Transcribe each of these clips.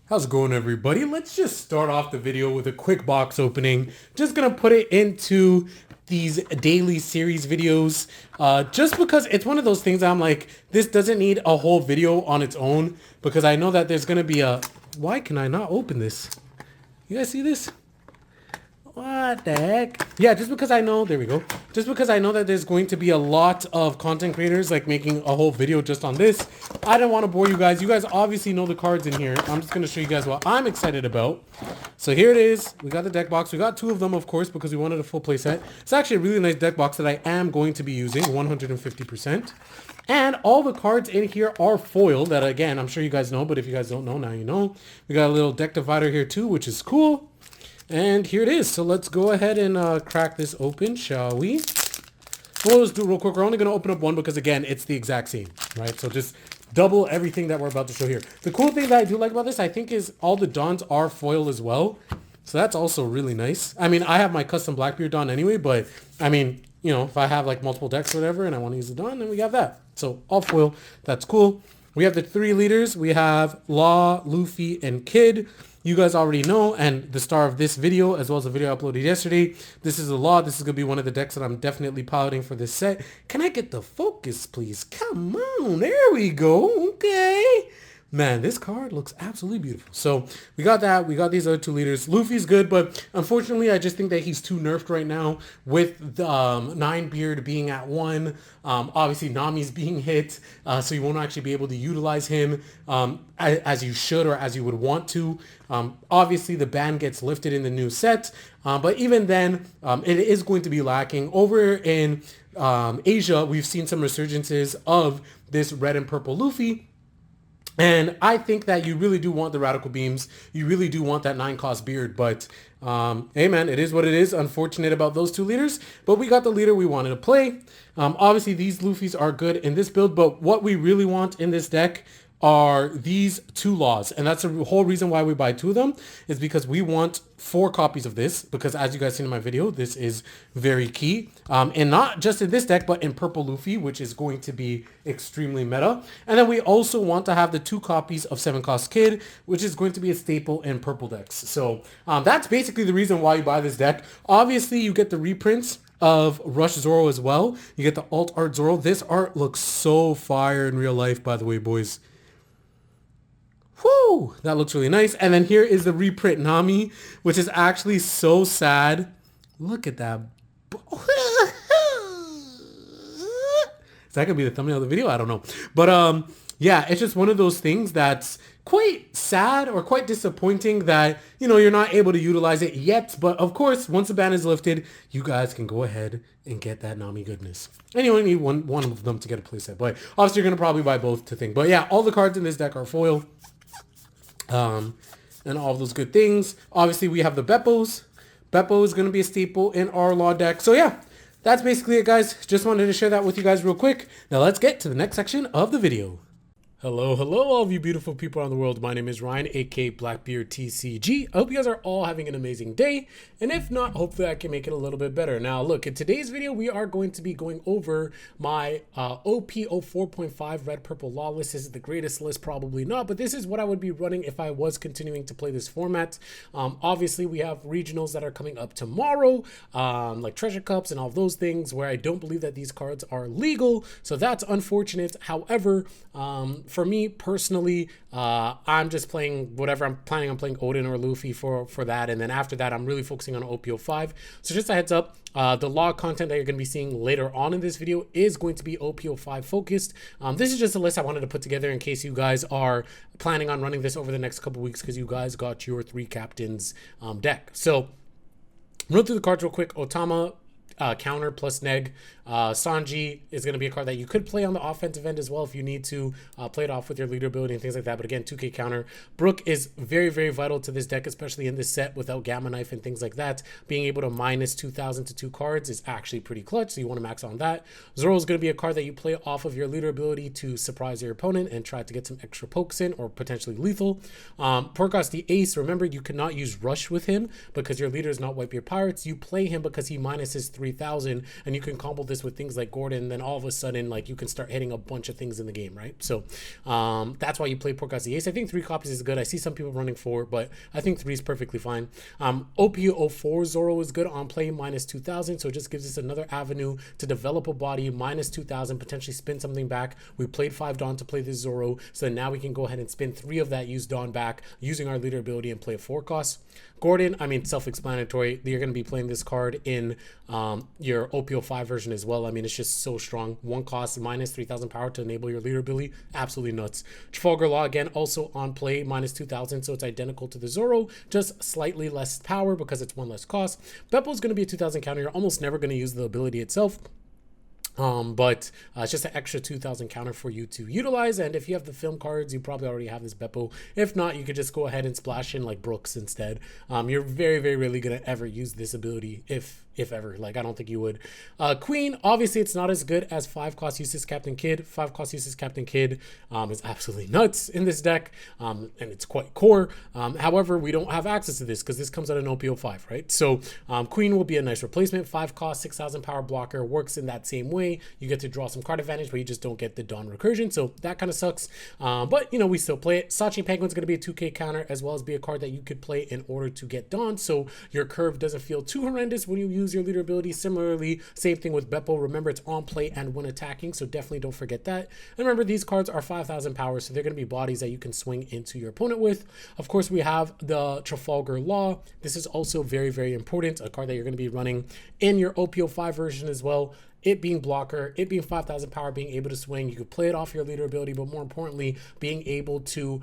How's it going, everybody? Let's just start off the video with a quick box opening. Just gonna put it into these daily series videos just because it's one of those things I'm like, this doesn't need a whole video on its own, because I know that there's gonna be a... Why can I not open this? You guys see this? What the heck? Yeah, just because I know, there we go. Just because I know that there's going to be a lot of content creators like making a whole video just on this, I didn't want to bore you guys. You guys obviously know the cards in here. I'm just going to show you guys what I'm excited about. So here it is. We got the deck box. We got two of them, of course, because we wanted a full play set. It's actually a really nice deck box that I am going to be using 150%. And all the cards in here are foil that, again, I'm sure you guys know, but if you guys don't know, now you know. We got a little deck divider here too, which is cool. And here it is. So let's go ahead and crack this open, shall we? Well, let's do it real quick. We're only going to open up one because, again, it's the exact same, right? So just double everything that we're about to show here. The cool thing that I do like about this, I think, is all the Dons are foil as well. So that's also really nice. I mean, I have my custom Blackbeard Don anyway, but, I mean, you know, if I have, like, multiple decks or whatever and I want to use the Don, then we have that. So all foil. That's cool. We have the three leaders. We have Law, Luffy, and Kid. You guys already know, and the star of this video, as well as the video I uploaded yesterday, this is a Law. This is going to be one of the decks that I'm definitely piloting for this set. Can I get the focus, please? Come on. There we go. Okay. Man, this card looks absolutely beautiful. So we got that. We got these other two leaders. Luffy's good, but unfortunately, I just think that he's too nerfed right now with the Ninebeard being at 1. Obviously, Nami's being hit, so you won't actually be able to utilize him as you should or as you would want to. Obviously, the ban gets lifted in the new set, but even then, it is going to be lacking. Over in Asia, we've seen some resurgences of this red and purple Luffy. And I think that you really do want the radical beams. You really do want that 9-cost beard. But, hey, man, it is what it is. Unfortunate about those two leaders. But we got the leader we wanted to play. Obviously, these Luffys are good in this build. But what we really want in this deck are these two Laws. And that's the whole reason why we buy two of them, is because we want 4 copies of this, because as you guys seen in my video, this is very key. And not just in this deck, but in purple Luffy, which is going to be extremely meta. And then we also want to have the 2 copies of 7-cost Kid, which is going to be a staple in purple decks. So that's basically the reason why you buy this deck. Obviously, you get the reprints of Rush Zoro as well. You get the alt art Zoro. This art looks so fire in real life, by the way, boys. Whoo! That looks really nice. And then here is the reprint Nami, which is actually so sad. Look at that. Is that gonna be the thumbnail of the video? I don't know. But yeah, it's just one of those things that's quite sad or quite disappointing that, you know, you're not able to utilize it yet. But of course, once the ban is lifted, you guys can go ahead and get that Nami goodness. And you only need one of them to get a playset. But obviously, you're gonna probably buy both to think. But yeah, all the cards in this deck are foil. And all of those good things. Obviously, we have the Beppos. Beppo is going to be a staple in our Law deck. So yeah, that's basically it, guys. Just wanted to share that with you guys real quick. Now let's get to the next section of the video. Hello, all of you beautiful people around the world. My name is Ryan, aka Blackbeard TCG. I hope you guys are all having an amazing day. And if not, hopefully I can make it a little bit better. Now, look, in today's video, we are going to be going over my OPO 4.5 Red Purple Law list. This is the greatest list, probably not, but this is what I would be running if I was continuing to play this format. Obviously, we have regionals that are coming up tomorrow, like Treasure Cups and all those things, where I don't believe that these cards are legal. So that's unfortunate. However, for me personally, I'm just playing whatever. I'm planning on playing Odin or Luffy for that, and then after that, I'm really focusing on OPO 5. So just a heads up, the Law content that you're going to be seeing later on in this video is going to be OPO 5 focused. This is just a list I wanted to put together in case you guys are planning on running this over the next couple weeks, because you guys got your 3 captains deck. So run through the cards real quick. Otama, counter plus neg. Sanji is going to be a card that you could play on the offensive end as well if you need to play it off with your leader ability and things like that. But again, 2k counter. Brook is very, very vital to this deck, especially in this set without Gamma Knife and things like that. Being able to minus 2,000 to 2 cards is actually pretty clutch, so you want to max on that. Zoro is going to be a card that you play off of your leader ability to surprise your opponent and try to get some extra pokes in, or potentially lethal. Porkos the Ace, remember you cannot use Rush with him because your leader does not wipe your pirates. You play him because he minuses 3 3000, and you can combo this with things like Gordon, and then all of a sudden, like, you can start hitting a bunch of things in the game, right? So that's why you play Pork as the ace. I think 3 copies is good. I see some people running 4, but I think 3 is perfectly fine. OP04 Zoro is good on play, minus 2000, so it just gives us another avenue to develop a body, minus 2000, potentially spin something back. We played 5 Dawn to play this Zoro, so now we can go ahead and spin 3 of that used Dawn back using our leader ability and play a 4 cost. Gordon, I mean, self-explanatory. You're going to be playing this card in your OP05 version as well. I mean, it's just so strong. 1 cost, minus 3000 power to enable your leader ability. Absolutely nuts. Trafalgar Law, again, also on play, minus 2000, so it's identical to the Zoro, just slightly less power because it's 1 less cost. Beppo is going to be a 2000 counter. You're almost never going to use the ability itself. But it's just an extra 2000 counter for you to utilize, and if you have the film cards, you probably already have this Beppo. If not, you could just go ahead and splash in like Brooks instead. You're very, very rarely gonna ever use this ability, if ever. Like, I don't think you would. Queen, obviously it's not as good as 5 cost uses Captain Kidd. 5 cost uses Captain Kidd is absolutely nuts in this deck, and it's quite core. However, we don't have access to this because this comes out in OP05, right? So Queen will be a nice replacement. 5 cost, 6000 power blocker, works in that same way. You get to draw some card advantage, but you just don't get the Dawn recursion, so that kind of sucks. But you know, we still play it. Sachi Penguin's going to be a 2k counter, as well as be a card that you could play in order to get Dawn, so your curve doesn't feel too horrendous when you use your leader ability. Similarly, same thing with Beppo. Remember, it's on play and when attacking, so definitely don't forget that. And remember, these cards are 5000 power, so they're going to be bodies that you can swing into your opponent with. Of course, we have the Trafalgar Law. This is also very, very important, a card that you're going to be running in your OP05 version as well. It being blocker, it being 5000 power, being able to swing. You could play it off your leader ability, but more importantly, being able to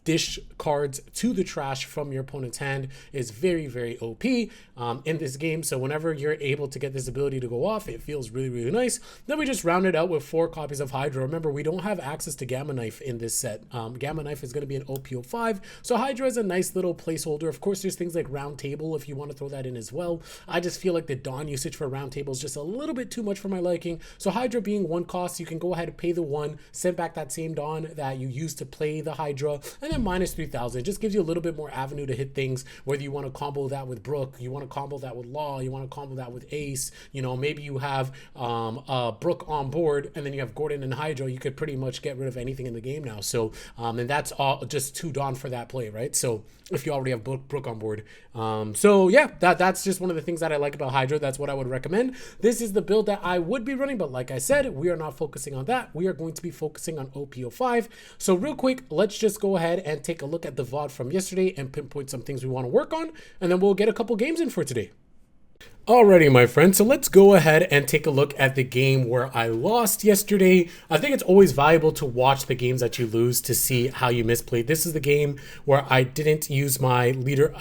dish cards to the trash from your opponent's hand is very, very OP in this game. So whenever you're able to get this ability to go off, it feels really, really nice. Then we just round it out with 4 copies of Hydra. Remember, we don't have access to Gamma Knife in this set. Gamma Knife is going to be an OP05, so Hydra is a nice little placeholder. Of course, there's things like Round Table if you want to throw that in as well. I just feel like the Dawn usage for Round Table is just a little bit too much for my liking. So Hydra being 1 cost, you can go ahead and pay the 1, send back that same Dawn that you used to play the Hydra, and then minus 3000. It just gives you a little bit more avenue to hit things, whether you want to combo that with Brook, you want to combo that with Law, you want to combo that with Ace. You know, maybe you have Brook on board, and then you have Gordon and Hydra. You could pretty much get rid of anything in the game now. So and that's all just 2 Dawn for that play, right? So if you already have Brook on board. So yeah, that's just one of the things that I like about Hydra. That's what I would recommend. This is the build that I would be running, but like I said, we are not focusing on that. We are going to be focusing on OP05. So real quick, let's just go ahead and take a look at the VOD from yesterday and pinpoint some things we want to work on, and then we'll get a couple games in for today. Alrighty, my friends, so let's go ahead and take a look at the game where I lost yesterday. I think it's always valuable to watch the games that you lose to see how you misplayed. This is the game where I didn't use my leader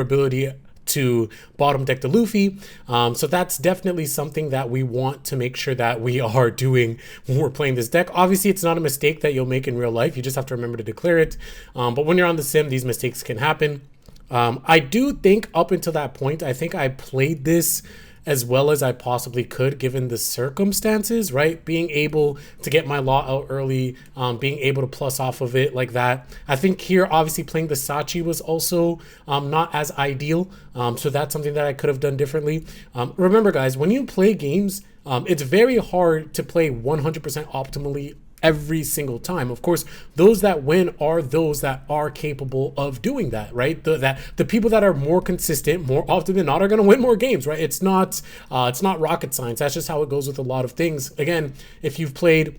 ability to bottom deck the Luffy. So that's definitely something that we want to make sure that we are doing when we're playing this deck. Obviously, it's not a mistake that you'll make in real life. You just have to remember to declare it. But when you're on the sim, these mistakes can happen. I do think up until that point, I think I played this as well as I possibly could given the circumstances, right? Being able to get my Law out early, being able to plus off of it like that. I think here, obviously, playing the Sachi was also not as ideal. So that's something that I could have done differently. Remember, guys, when you play games, it's very hard to play 100% optimally every single time. Of course, those that win are those that are capable of doing that, right? The people that are more consistent, more often than not, are going to win more games, right? It's not rocket science. That's just how it goes with a lot of things. Again, if you've played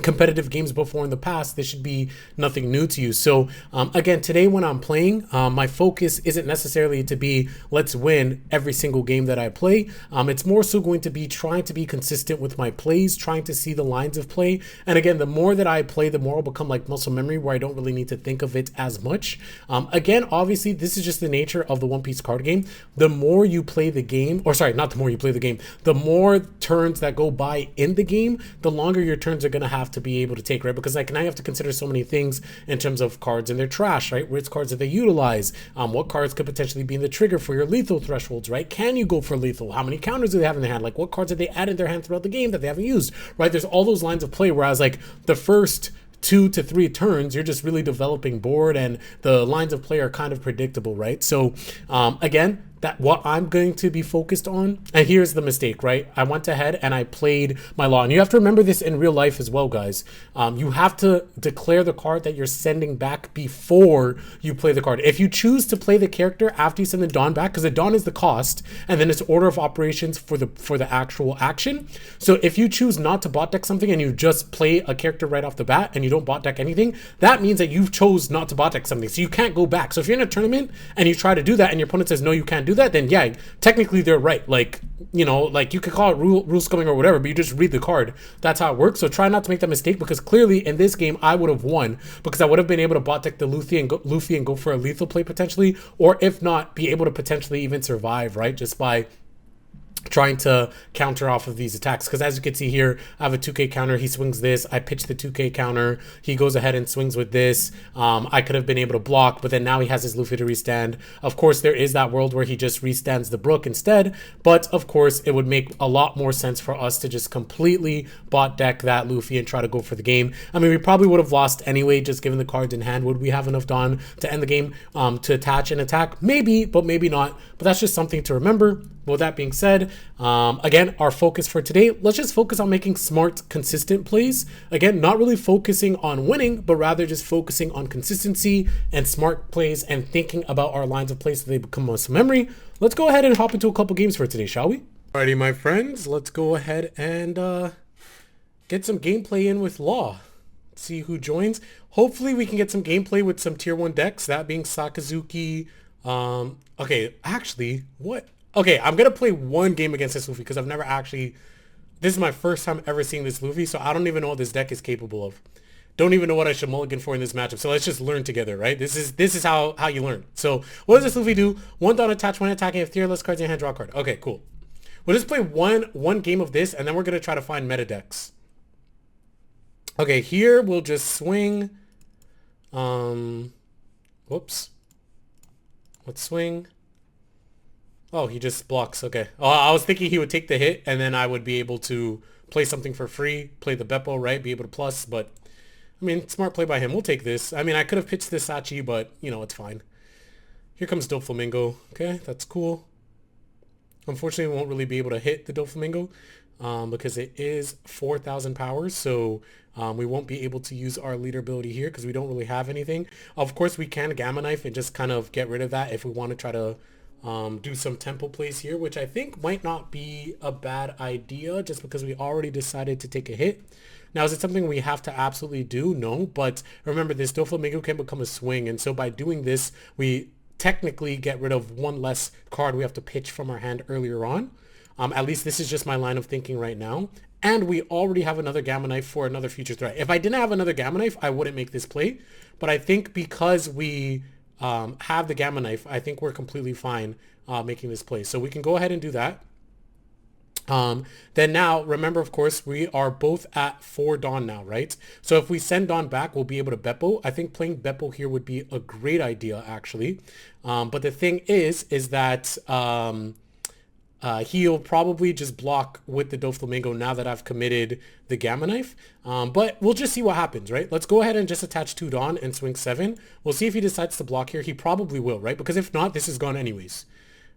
competitive games before in the past, this should be nothing new to you. So again, today when I'm playing, my focus isn't necessarily to be let's win every single game that I play. It's more so going to be trying to be consistent with my plays, trying to see the lines of play. And again, the more that I play, the more I'll become like muscle memory, where I don't really need to think of it as much. Again, obviously, this is just the nature of the One Piece card game. The more you play the game, or sorry, not the more you play the game, the more turns that go by in the game, the longer your turns are going to have to be able to take, right? Because like now you have to consider so many things in terms of cards in their trash, right? Which cards that they utilize, what cards could potentially be in the trigger for your lethal thresholds, right? Can you go for lethal? How many counters do they have in their hand? Like what cards have they added in their hand throughout the game that they haven't used, right? There's all those lines of play, whereas like the first 2 to 3 turns, you're just really developing board and the lines of play are kind of predictable, right? So again, that what I'm going to be focused on. And here's the mistake, right? I went ahead and I played my law. And you have to remember this in real life as well, guys. You have to declare the card that you're sending back before you play the card. If you choose to play the character after you send the Dawn back, because the Dawn is the cost, and then it's order of operations for the actual action. So if you choose not to bot deck something and you just play a character right off the bat and you don't bot deck anything, that means that you've chose not to bot deck something. So you can't go back. So if you're in a tournament and you try to do that and your opponent says, no, you can't do that, then yeah, technically they're right. Like, you know, like you could call it rule scumming or whatever, but you just read the card. That's how it works. So try not to make that mistake, because clearly in this game I would have won, because I would have been able to bot deck the Luffy and go for a lethal play potentially, or if not, be able to potentially even survive, right? Just by trying to counter off of these attacks. Because as you can see here, I have a 2k counter. He swings this. I pitch the 2k counter. He goes ahead and swings with this. I could have been able to block, but then now he has his Luffy to restand. Of course, there is that world where he just restands the Brook instead, but of course it would make a lot more sense for us to just completely bot deck that Luffy and try to go for the game. I mean, we probably would have lost anyway, just given the cards in hand. Would we have enough Dawn to end the game, to attach and attack? Maybe, but maybe not. But that's just something to remember. With that being said, again, our focus for today, let's just focus on making smart, consistent plays. Again, not really focusing on winning, but rather just focusing on consistency and smart plays and thinking about our lines of play so they become muscle memory. Let's go ahead and hop into a couple games for today, shall we? Alrighty, my friends, let's go ahead and get some gameplay in with Law. Let's see who joins. Hopefully we can get some gameplay with some tier 1 decks, that being Sakazuki. Okay, actually, what? Okay, I'm going to play one game against this Luffy because I've never actually... This is my first time ever seeing this Luffy, so I don't even know what this deck is capable of. Don't even know what I should mulligan for in this matchup. So let's just learn together, right? This is how you learn. So what does this Luffy do? 1 Dawn attach, 1 attacking, have 3 or less cards in your hand, draw a card. Okay, cool. We'll just play one game of this, and then we're going to try to find meta decks. Okay, here we'll just swing. Whoops. Let's swing. Oh, he just blocks. Okay. Oh, I was thinking he would take the hit and then I would be able to play something for free, play the Beppo, right? Be able to plus, but I mean, smart play by him. We'll take this. I mean, I could have pitched this Sachi, but you know, it's fine. Here comes Doflamingo. Okay, that's cool. Unfortunately, we won't really be able to hit the Doflamingo because it is 4,000 powers. So we won't be able to use our leader ability here because we don't really have anything. Of course, we can Gamma Knife and just kind of get rid of that if we want to try to do some tempo plays here, which I think might not be a bad idea just because we already decided to take a hit. Now, is it something we have to absolutely do? No, but remember, this Doflamingo can become a swing, and so by doing this, we technically get rid of 1 less card we have to pitch from our hand earlier on. At least this is just my line of thinking right now. And we already have another Gamma Knife for another future threat. If I didn't have another Gamma Knife, I wouldn't make this play. But I think because we have the Gamma Knife, I think we're completely fine making this play. So we can go ahead and do that. Then now, remember, of course, we are both at 4 Dawn now, right? So if we send Dawn back, we'll be able to Beppo. I think playing Beppo here would be a great idea, actually. But the thing is that he'll probably just block with the Doflamingo now that I've committed the Gamma Knife. But we'll just see what happens, right? Let's go ahead and just attach 2 Dawn and swing 7. We'll see if he decides to block here. He probably will, right? Because if not, this is gone anyways.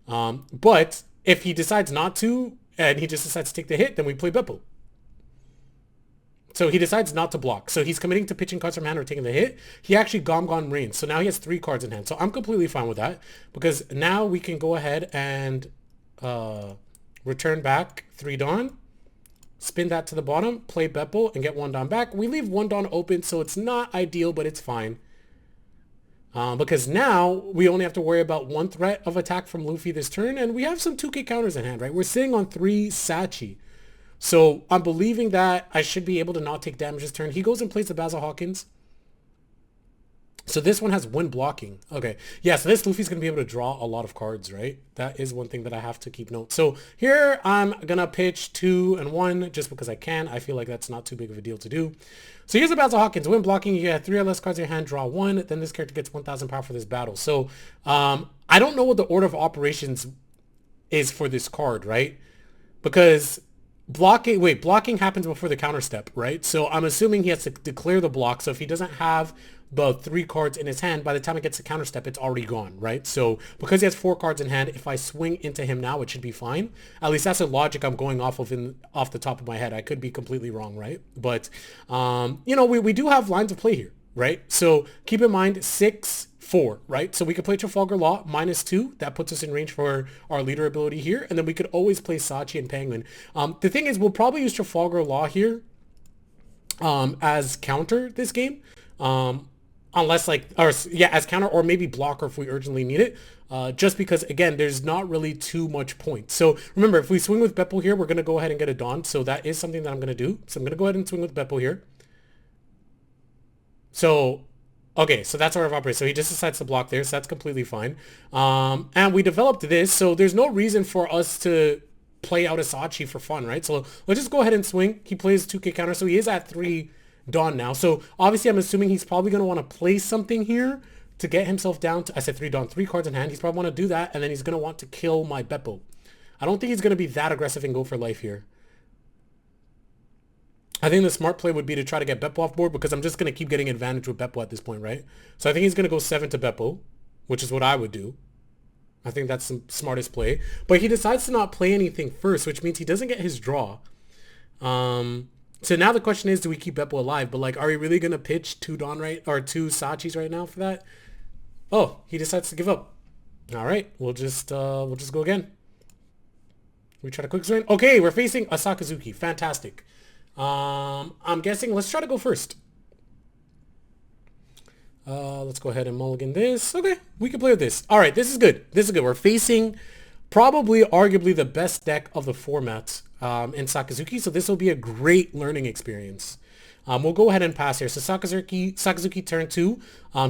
But if he decides not to, and he just decides to take the hit, then we play Beppo. So he decides not to block. So he's committing to pitching cards from hand or taking the hit. He actually Gone reigns. So now he has 3 cards in hand. So I'm completely fine with that because now we can go ahead and return back 3 Dawn, spin that to the bottom, play Beppo, and get 1 Dawn back. We leave 1 Dawn open, so it's not ideal, but it's fine. Because now we only have to worry about 1 threat of attack from Luffy this turn, and we have some 2k counters in hand, right? We're sitting on 3 Sachi. So I'm believing that I should be able to not take damage this turn. He goes and plays the Basil Hawkins. So this one has wind blocking. Okay. Yeah, so this Luffy's going to be able to draw a lot of cards, right? That is one thing that I have to keep note. So here I'm going to pitch 2 and 1 just because I can. I feel like that's not too big of a deal to do. So here's the Basil Hawkins. Wind blocking, you get 3 or less cards in your hand, draw 1. Then this character gets 1,000 power for this battle. So I don't know what the order of operations is for this card, right? Because blocking happens before the counter step, right? So I'm assuming he has to declare the block. So if he doesn't have the 3 cards in his hand, by the time it gets to counter step, it's already gone, right? So because he has 4 cards in hand, if I swing into him now, it should be fine. At least that's the logic I'm going off of off the top of my head. I could be completely wrong, right? But, you know, we do have lines of play here, right? So keep in mind 6-4, right? So we could play Trafalgar Law -2. That puts us in range for our leader ability here. And then we could always play Sachi and Penguin. The thing is, we'll probably use Trafalgar Law here as counter this game. Unless like, or yeah, as counter or maybe blocker if we urgently need it. Just because, again, there's not really too much point. So remember, if we swing with Beppo here, we're going to go ahead and get a Dawn. So that is something that I'm going to do. So I'm going to go ahead and swing with Beppo here. So, okay, so that's our operation. So he just decides to block there. So that's completely fine. And we developed this. So there's no reason for us to play out a Sachi for fun, right? So let's just go ahead and swing. He plays 2k counter. So he is at 3 Dawn now. So obviously I'm assuming he's probably going to want to play something here to get himself down to, I said 3 Dawn, 3 cards in hand. He's probably want to do that. And then he's going to want to kill my Beppo. I don't think he's going to be that aggressive and go for life here. I think the smart play would be to try to get Beppo off board because I'm just going to keep getting advantage with Beppo at this point, right? So I think he's going to go 7 to Beppo, which is what I would do. I think that's the smartest play. But he decides to not play anything first, which means he doesn't get his draw. So now the question is, do we keep Beppo alive? But like, are we really going to pitch 2 Dawn right, or 2 Sachis right now for that? Oh, he decides to give up. All right, we'll just go again. We try to quick swing. Okay, we're facing a Sakazuki. Fantastic. I'm guessing, let's try to go first. Let's go ahead and mulligan this. Okay, we can play with this. All right, this is good. This is good. We're facing probably arguably the best deck of the format in Sakazuki. So this will be a great learning experience. We'll go ahead and pass here. So Sakazuki turn 2.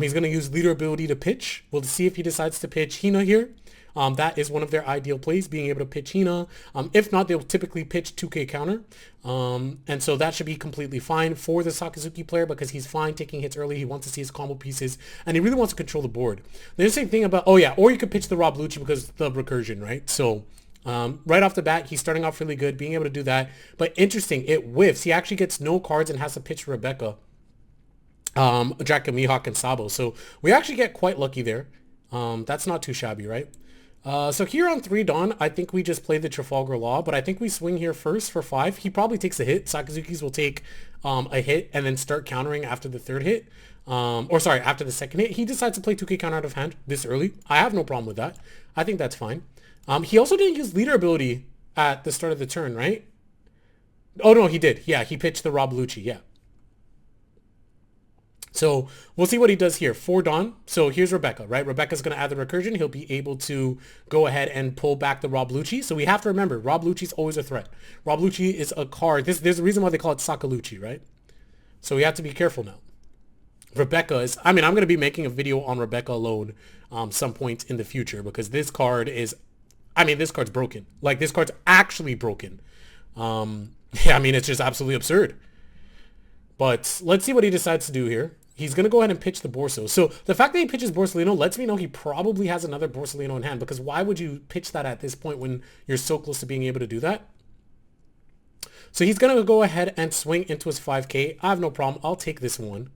He's going to use leader ability to pitch. We'll see if he decides to pitch Hina here. That is one of their ideal plays, being able to pitch Hina. If not, they'll typically pitch 2k counter. And so that should be completely fine for the Sakazuki player because he's fine taking hits early. He wants to see his combo pieces and he really wants to control the board. The interesting thing about, oh yeah, or you could pitch the Rob Lucci because the recursion, right? So right off the bat, he's starting off really good, being able to do that. But interesting, it whiffs. He actually gets no cards and has to pitch Rebecca, Draco, Mihawk, and Sabo. So we actually get quite lucky there. That's not too shabby, right? So here on 3 Dawn, I think we just play the Trafalgar Law, but I think we swing here first for 5. He probably takes a hit. Sakazuki's will take a hit and then start countering after the 3rd hit. Or sorry, after the 2nd hit. He decides to play 2k counter out of hand this early. I have no problem with that. I think that's fine. He also didn't use leader ability at the start of the turn, right? Oh, no, he did. Yeah, he pitched the Rob Lucci, yeah. So we'll see what he does here. 4 Dawn. So here's Rebecca, right? Rebecca's going to add the recursion. He'll be able to go ahead and pull back the Rob Lucci. So we have to remember, Rob Lucci's always a threat. Rob Lucci is a card. There's a reason why they call it Sakalucci, right? So we have to be careful now. Rebecca is, I mean, I'm going to be making a video on Rebecca alone some point in the future because this card is, I mean, this card's broken. Like, this card's actually broken. Yeah, I mean, it's just absolutely absurd. But let's see what he decides to do here. He's going to go ahead and pitch the Borso. So the fact that he pitches Borsalino lets me know he probably has another Borsalino in hand because why would you pitch that at this point when you're so close to being able to do that? So he's going to go ahead and swing into his 5k. I have no problem. I'll take this one.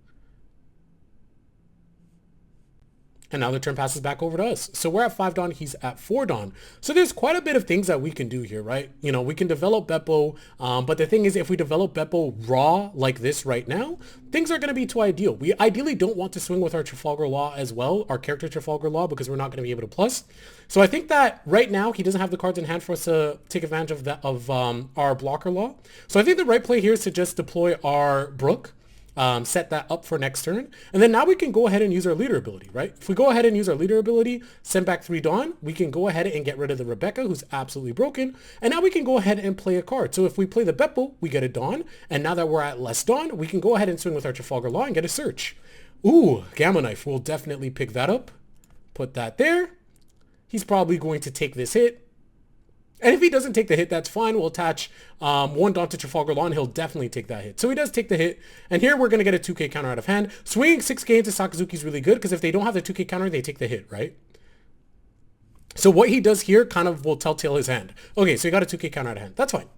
And now the turn passes back over to us. So we're at 5 Dawn. He's at 4 Dawn. So there's quite a bit of things that we can do here, right? You know, we can develop Beppo. But the thing is, if we develop Beppo raw like this right now, things are going to be too ideal. We ideally don't want to swing with our Trafalgar Law as well, our character Trafalgar Law, because we're not going to be able to plus. So I think that right now he doesn't have the cards in hand for us to take advantage of that our blocker law. So I think the right play here is to just deploy our Brook. Set that up for next turn. And then now we can go ahead and use our leader ability, right? If we go ahead and use our leader ability, send back 3 Dawn, we can go ahead and get rid of the Rebecca, who's absolutely broken. And now we can go ahead and play a card. So if we play the Beppo, we get a Dawn. And now that we're at less Dawn, we can go ahead and swing with our Trafalgar Law and get a search. Ooh, Gamma Knife. We'll definitely pick that up. Put that there. He's probably going to take this hit. And if he doesn't take the hit, that's fine. We'll attach 1 Dawn to Trafalgar Law, and he'll definitely take that hit. So he does take the hit. And here we're going to get a 2k counter out of hand. Swinging 6k into Sakazuki is really good, because if they don't have the 2k counter, they take the hit, right? So what he does here kind of will telltale his hand. Okay, so he got a 2k counter out of hand. That's fine.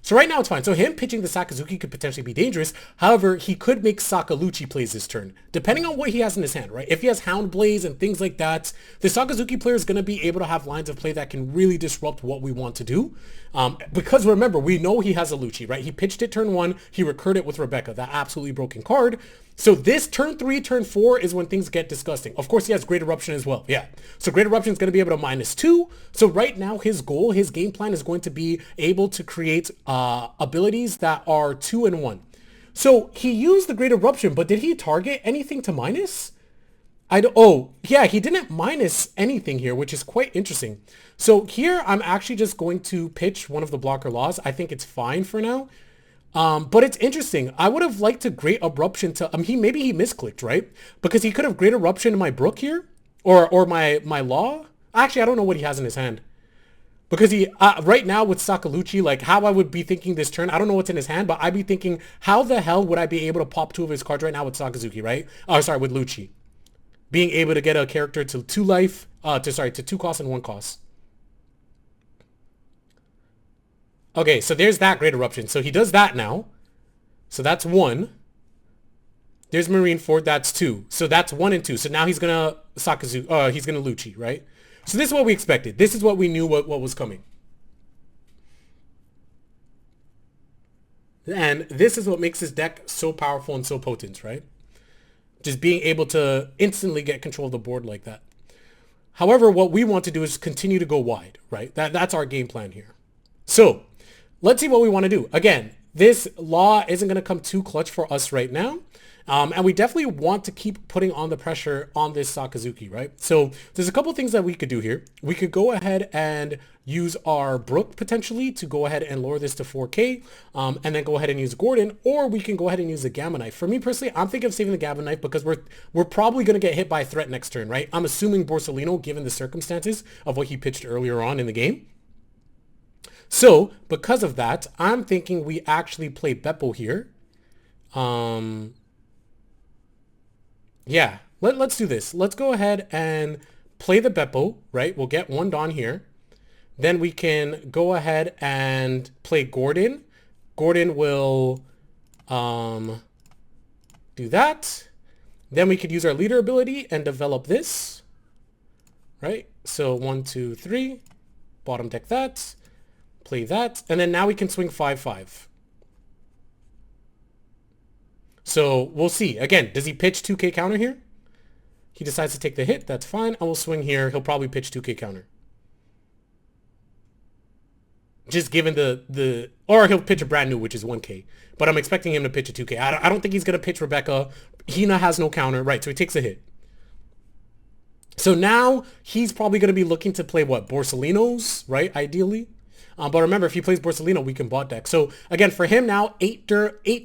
So right now it's fine. So him pitching the Sakazuki could potentially be dangerous. However, he could make Sakaluchi plays this turn, depending on what he has in his hand, right? If he has Hound Blaze and things like that, the Sakazuki player is going to be able to have lines of play that can really disrupt what we want to do. Because remember, we know he has a Lucci, right? He pitched it turn 1, he recurred it with Rebecca, that absolutely broken card. So this turn 3, turn 4 is when things get disgusting. Of course, he has Great Eruption as well. Yeah. So Great Eruption is going to be able to -2. So right now, his goal, his game plan is going to be able to create abilities that are 2 and 1. So he used the Great Eruption, but did he target anything to minus? Oh, yeah, he didn't minus anything here, which is quite interesting. So here, I'm actually just going to pitch one of the blocker laws. I think it's fine for now. But it's interesting. I would have liked to Great Eruption to, maybe he misclicked, right? Because he could have Great Eruption in my Brook here, or my Law. Actually, I don't know what he has in his hand. Because he, right now with Sakaluchi, like how I would be thinking this turn, I don't know what's in his hand, but I'd be thinking, how the hell would I be able to pop 2 of his cards right now with Sakazuki, right? Oh, sorry, with Lucci. Being able to get a character to 2 life, to 2 cost and 1 cost. Okay, so there's that Great Eruption. So he does that now. So that's 1. There's Marineford, that's 2. So that's 1 and 2. So now he's gonna Sakazuki, he's gonna Lucci, right? So this is what we expected. This is what we knew what was coming. And this is what makes his deck so powerful and so potent, right? Just being able to instantly get control of the board like that. However, what we want to do is continue to go wide, right? That's our game plan here. So let's see what we want to do. Again, this Law isn't going to come too clutch for us right now. And we definitely want to keep putting on the pressure on this Sakazuki, right? So there's a couple things that we could do here. We could go ahead and use our Brook potentially to go ahead and lower this to 4K, and then go ahead and use Gordon, or we can go ahead and use the Gamma Knife. For me personally, I'm thinking of saving the Gamma Knife because we're probably going to get hit by a threat next turn, right? I'm assuming Borsalino, given the circumstances of what he pitched earlier on in the game. So because of that, I'm thinking we actually play Beppo here. Yeah, let's do this. Let's go ahead and play the Beppo, right? We'll get 1 Dawn here. Then we can go ahead and play Gordon. Gordon will do that. Then we could use our leader ability and develop this, right? So 1, 2, 3, bottom deck that, play that. And then now we can swing 5-5. So we'll see. Again, does he pitch 2K counter here? He decides to take the hit. That's fine. I will swing here. He'll probably pitch 2K counter. Just given or he'll pitch a brand new, which is 1K. But I'm expecting him to pitch a 2K. I don't think he's going to pitch Rebecca. Hina has no counter. Right, so he takes a hit. So now he's probably going to be looking to play what? Borsalinos, right? Ideally. But remember, if he plays Borsalino, we can bot deck. So again, for him now, 8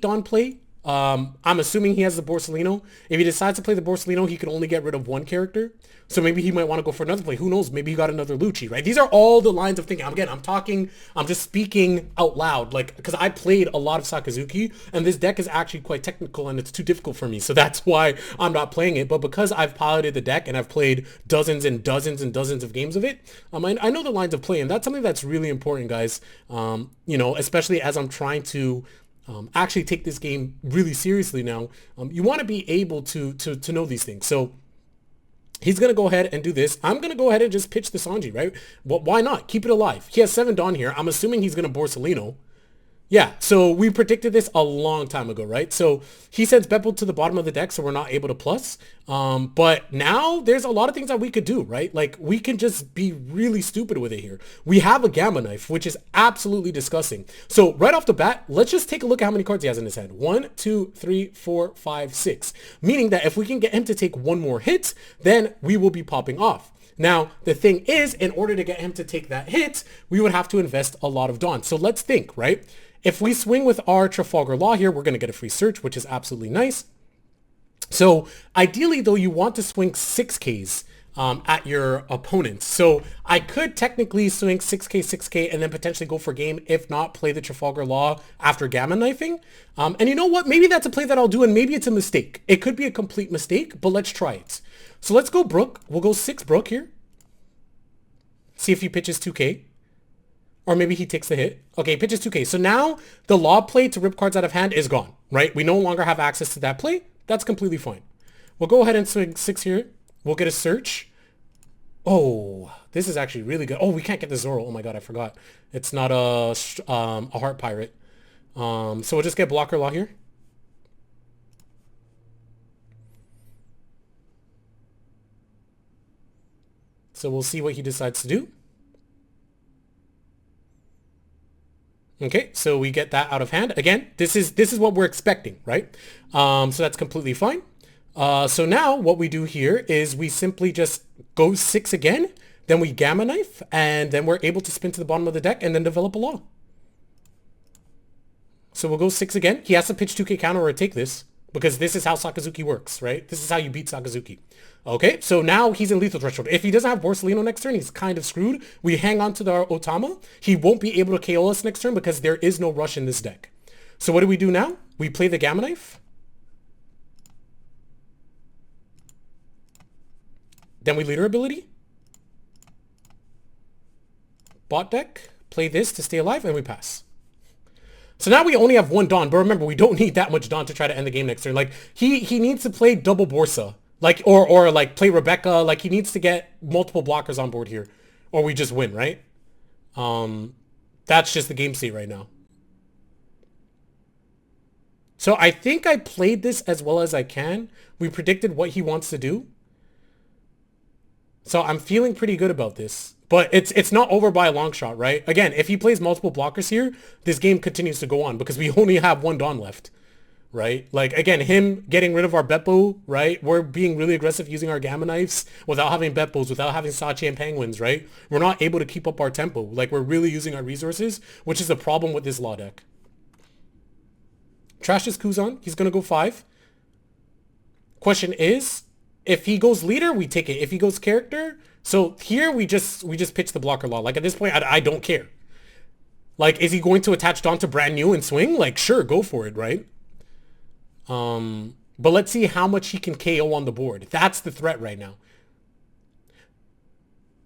Dawn play. I'm assuming he has the Borsalino. If he decides to play the Borsalino, he can only get rid of 1 character. So maybe he might want to go for another play. Who knows? Maybe he got another Lucci, right? These are all the lines of thinking. Again, I'm just speaking out loud, like, because I played a lot of Sakazuki, and this deck is actually quite technical, and it's too difficult for me. So that's why I'm not playing it. But because I've piloted the deck, and I've played dozens and dozens and dozens of games of it, I know the lines of play, and that's something that's really important, guys. You know, especially as I'm trying to actually take this game really seriously now. You want to be able to know these things. So he's going to go ahead and do this. I'm going to go ahead and just pitch the Sanji, right? Well, why not? Keep it alive. He has 7 Dawn here. I'm assuming he's going to Borsalino. Yeah, so we predicted this a long time ago, right? So he sends Beppo to the bottom of the deck, so we're not able to plus. But now there's a lot of things that we could do, right? Like, we can just be really stupid with it here. We have a Gamma Knife, which is absolutely disgusting. So right off the bat, let's just take a look at how many cards he has in his hand. 1, 2, 3, 4, 5, 6. Meaning that if we can get him to take 1 more hit, then we will be popping off. Now, the thing is, in order to get him to take that hit, we would have to invest a lot of Dawn. So let's think, right? If we swing with our Trafalgar Law here, we're going to get a free search, which is absolutely nice. So ideally, though, you want to swing 6Ks at your opponents. So I could technically swing 6K, 6K, and then potentially go for game. If not, play the Trafalgar Law after Gamma Knifing. And you know what? Maybe that's a play that I'll do, and maybe it's a mistake. It could be a complete mistake, but let's try it. So let's go Brook. We'll go 6 Brook here. See if he pitches 2K. Or maybe he takes the hit. Okay, pitches 2K. So now the law play to rip cards out of hand is gone, right? We no longer have access to that play. That's completely fine. We'll go ahead and swing 6 here. We'll get a search. Oh, this is actually really good. Oh, we can't get the Zoro. Oh my god, I forgot. It's not a heart pirate. So we'll just get blocker law here. So we'll see what he decides to do. Okay, so we get that out of hand. Again, this is what we're expecting, right? So that's completely fine. So now what we do here is we simply just go 6 again, then we Gamma Knife, and then we're able to spin to the bottom of the deck and then develop a law. So we'll go 6 again. He has to pitch 2K counter or take this, because this is how Sakazuki works, right? This is how you beat Sakazuki. Okay, so now he's in lethal threshold. If he doesn't have Borsalino next turn, he's kind of screwed. We hang on to the Otama. He won't be able to KO us next turn because there is no rush in this deck. So what do we do now? We play the Gamma Knife. Then we leader ability. Bot deck. Play this to stay alive, and we pass. So now we only have 1 Dawn, but remember, we don't need that much Dawn to try to end the game next turn. Like, he needs to play double Borsa. Like, or like play Rebecca. Like, he needs to get multiple blockers on board here. Or we just win, right? That's just the game state right now. So I think I played this as well as I can. We predicted what he wants to do. So I'm feeling pretty good about this. But it's not over by a long shot, right? Again, if he plays multiple blockers here, this game continues to go on because we only have 1 Dawn left, right? Like, again, him getting rid of our Beppo, right? We're being really aggressive using our Gamma Knives without having Beppos, without having Sachi and Penguins, right? We're not able to keep up our tempo. Like, we're really using our resources, which is the problem with this law deck. Trash is Kuzan. He's going to go 5. Question is, if he goes leader, we take it. If he goes character... So here we just pitch the blocker law. Like, at this point, I don't care. Like, is he going to attach Dawn to brand new and swing? Like, sure, go for it, right? But let's see how much he can KO on the board. That's the threat right now.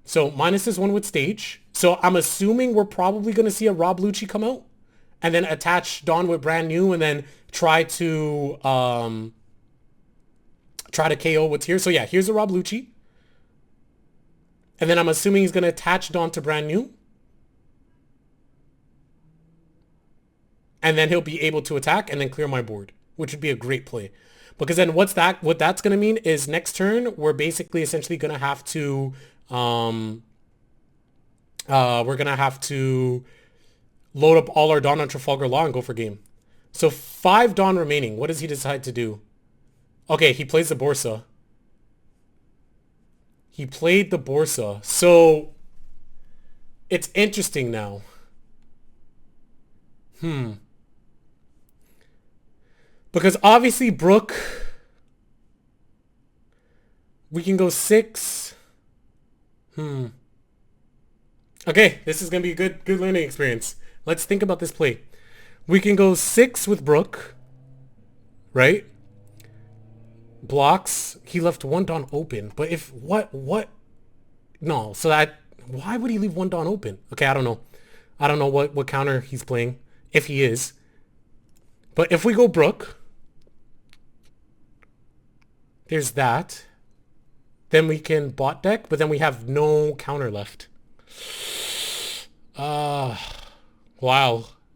So minus this 1 with stage. So I'm assuming we're probably going to see a Rob Lucci come out and then attach Dawn with brand new and then try to KO what's here. So yeah, here's a Rob Lucci. And then I'm assuming he's going to attach Dawn to brand new. And then he'll be able to attack and then clear my board, which would be a great play. Because then what that's going to mean is next turn, we're basically essentially going to have to, we're going to have to load up all our Dawn on Trafalgar Law and go for game. So 5 Dawn remaining. What does he decide to do? Okay, he plays the Borsa. He played the Borsa. So it's interesting now. Because obviously Brook, we can go 6. Okay, this is going to be a good learning experience. Let's think about this play. We can go 6 with Brook, right? Blocks. He left 1 Dawn open. But if what? No. So that, why would he leave 1 Dawn open? Okay, I don't know. I don't know what counter he's playing, if he is. But if we go Brook, there's that. Then we can bot deck, but then we have no counter left. Wow.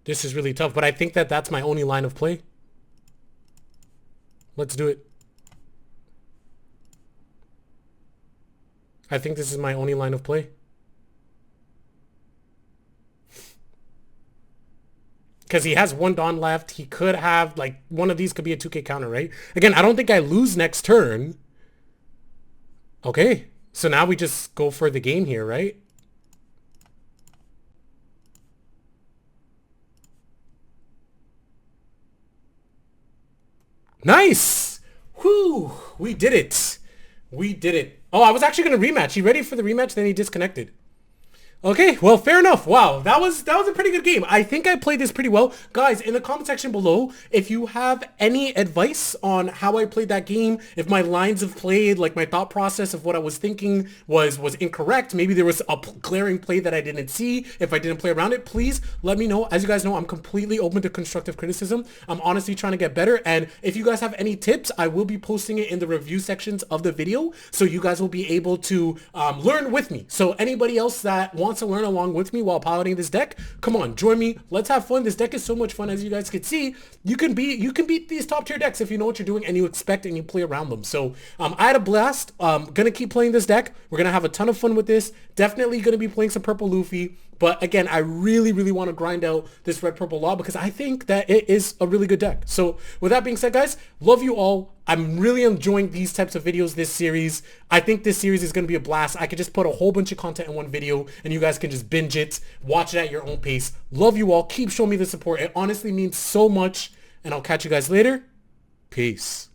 This is really tough, but I think that's my only line of play. Let's do it. I think this is my only line of play. Because he has 1 Dawn left. He could have, like, one of these could be a 2K counter, right? Again, I don't think I lose next turn. Okay. So now we just go for the game here, right? Nice! Whew! We did it. We did it. Oh, I was actually going to rematch. He ready for the rematch, then he disconnected. Okay, well, fair enough. Wow, that was a pretty good game. I think I played this pretty well. Guys, in the comment section below, if you have any advice on how I played that game, if my lines of play, like my thought process of what I was thinking was incorrect, maybe there was a glaring play that I didn't see, if I didn't play around it, please let me know. As you guys know, I'm completely open to constructive criticism. I'm honestly trying to get better, and if you guys have any tips, I will be posting it in the review sections of the video, so you guys will be able to learn with me. So anybody else that wants to learn along with me while piloting this deck, come on, join me. Let's have fun. This deck is so much fun. As you guys can see, you can beat these top tier decks if you know what you're doing and you expect and you play around them. So I had a blast. Gonna keep playing this deck. We're gonna have a ton of fun with this. Definitely gonna be playing some purple Luffy. But again, I really want to grind out this red purple law because I think that it is a really good deck. So with that being said, guys, love you all. I'm really enjoying these types of videos, this series. I think this series is going to be a blast. I could just put a whole bunch of content in one video and you guys can just binge it, watch it at your own pace. Love you all. Keep showing me the support. It honestly means so much. And I'll catch you guys later. Peace.